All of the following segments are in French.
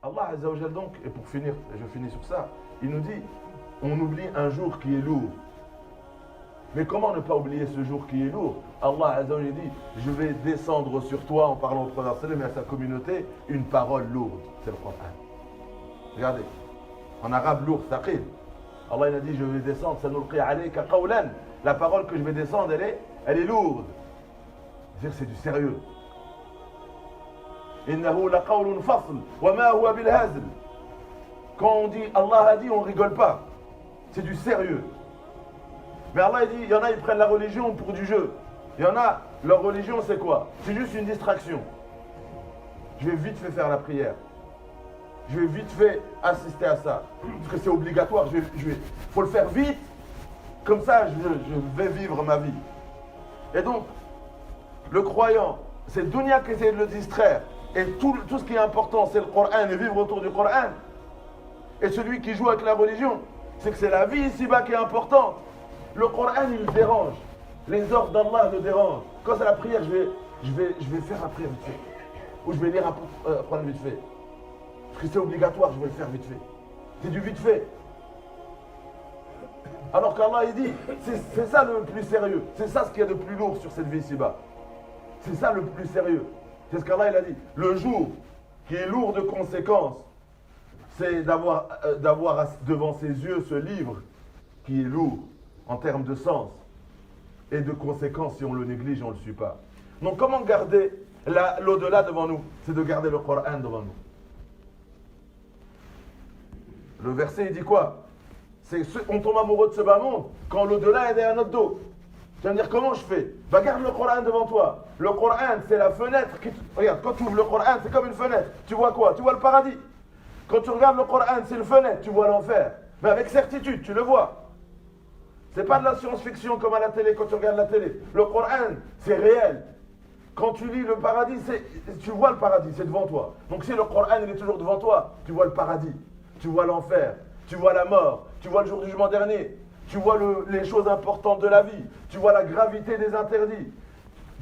Allah Azza wa Jal donc, et pour finir, je finis sur ça, il nous dit, on oublie un jour qui est lourd. Mais comment ne pas oublier ce jour qui est lourd? Allah Azza wa Jal dit, je vais descendre sur toi, en parlant au prophète sallam et à sa communauté, une parole lourde. C'est le Coran. Regardez, en arabe lourd, thaqil. Allah il a dit, je vais descendre, sanulqi alayka qawlan. La parole que je vais descendre, elle est lourde. C'est-à-dire, c'est du sérieux. Innahu laqawlun fasl, wa ma huwa bil hazl. Quand on dit Allah a dit, on rigole pas. C'est du sérieux. Mais Allah il dit, il y en a, ils prennent la religion pour du jeu. Il y en a, leur religion c'est quoi? C'est juste une distraction. Je vais vite fait faire la prière. Je vais vite fait assister à ça. Parce que c'est obligatoire. Faut le faire vite. Comme ça, je vais vivre ma vie. Et donc, le croyant, c'est Dunya qui essaie de le distraire. Et tout ce qui est important, c'est le Coran et vivre autour du Coran. Et celui qui joue avec la religion, c'est que c'est la vie ici-bas qui est importante. Le Coran, il dérange. Les ordres d'Allah le dérangent. Quand c'est la prière, je vais faire la prière vite fait. Ou je vais lire un Coran vite fait. Parce que c'est obligatoire, je vais le faire vite fait. C'est du vite fait. Alors qu'Allah, il dit, c'est ça le plus sérieux. C'est ça ce qu'il y a de plus lourd sur cette vie ici-bas. C'est ça le plus sérieux. C'est ce qu'Allah, il a dit. Le jour qui est lourd de conséquences, c'est d'avoir devant ses yeux ce livre qui est lourd en termes de sens et de conséquences. Si on le néglige, on ne le suit pas. Donc comment garder l'au-delà devant nous? C'est de garder le Coran devant nous. Le verset, il dit quoi? On tombe amoureux de ce bas monde quand l'au-delà est derrière notre dos. Tu vas me dire, comment je fais? Bah, garde le Coran devant toi. Le Coran, c'est la fenêtre qui... Regarde, quand tu ouvres le Coran, c'est comme une fenêtre. Tu vois quoi? Tu vois le paradis. Quand tu regardes le Coran, c'est une fenêtre, tu vois l'enfer. Mais avec certitude, tu le vois. C'est pas de la science-fiction comme à la télé, quand tu regardes la télé. Le Coran, c'est réel. Quand tu lis le paradis, tu vois le paradis, c'est devant toi. Donc si le Coran, il est toujours devant toi, tu vois le paradis. Tu vois l'enfer, tu vois la mort, tu vois le jour du jugement dernier, tu vois les choses importantes de la vie, tu vois la gravité des interdits.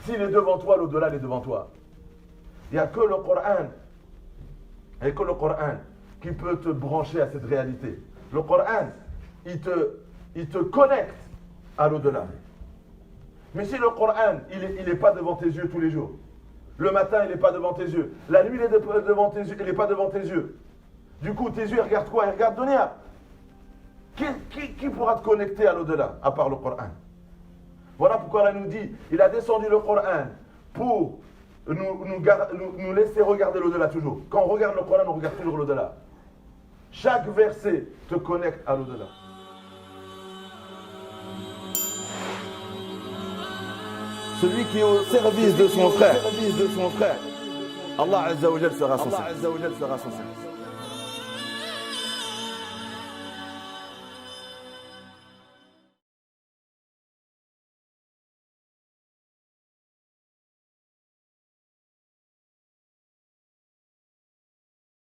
S'il est devant toi, l'au-delà il est devant toi. Il n'y a que le Coran, qui peut te brancher à cette réalité. Le Coran, il te connecte à l'au-delà. Mais si le Coran, il n'est pas devant tes yeux tous les jours, le matin, il n'est pas devant tes yeux, la nuit, il est devant tes yeux, il n'est pas devant tes yeux. Du coup, tes yeux, ils regardent quoi? Ils regardent Dunya. Qui pourra te connecter à l'au-delà, à part le Coran? Voilà pourquoi Allah nous dit, il a descendu le Coran pour nous laisser regarder l'au-delà toujours. Quand on regarde le Coran, on regarde toujours l'au-delà. Chaque verset te connecte à l'au-delà. Celui qui est au service de son frère, Allah Azza wa Jal sera son service.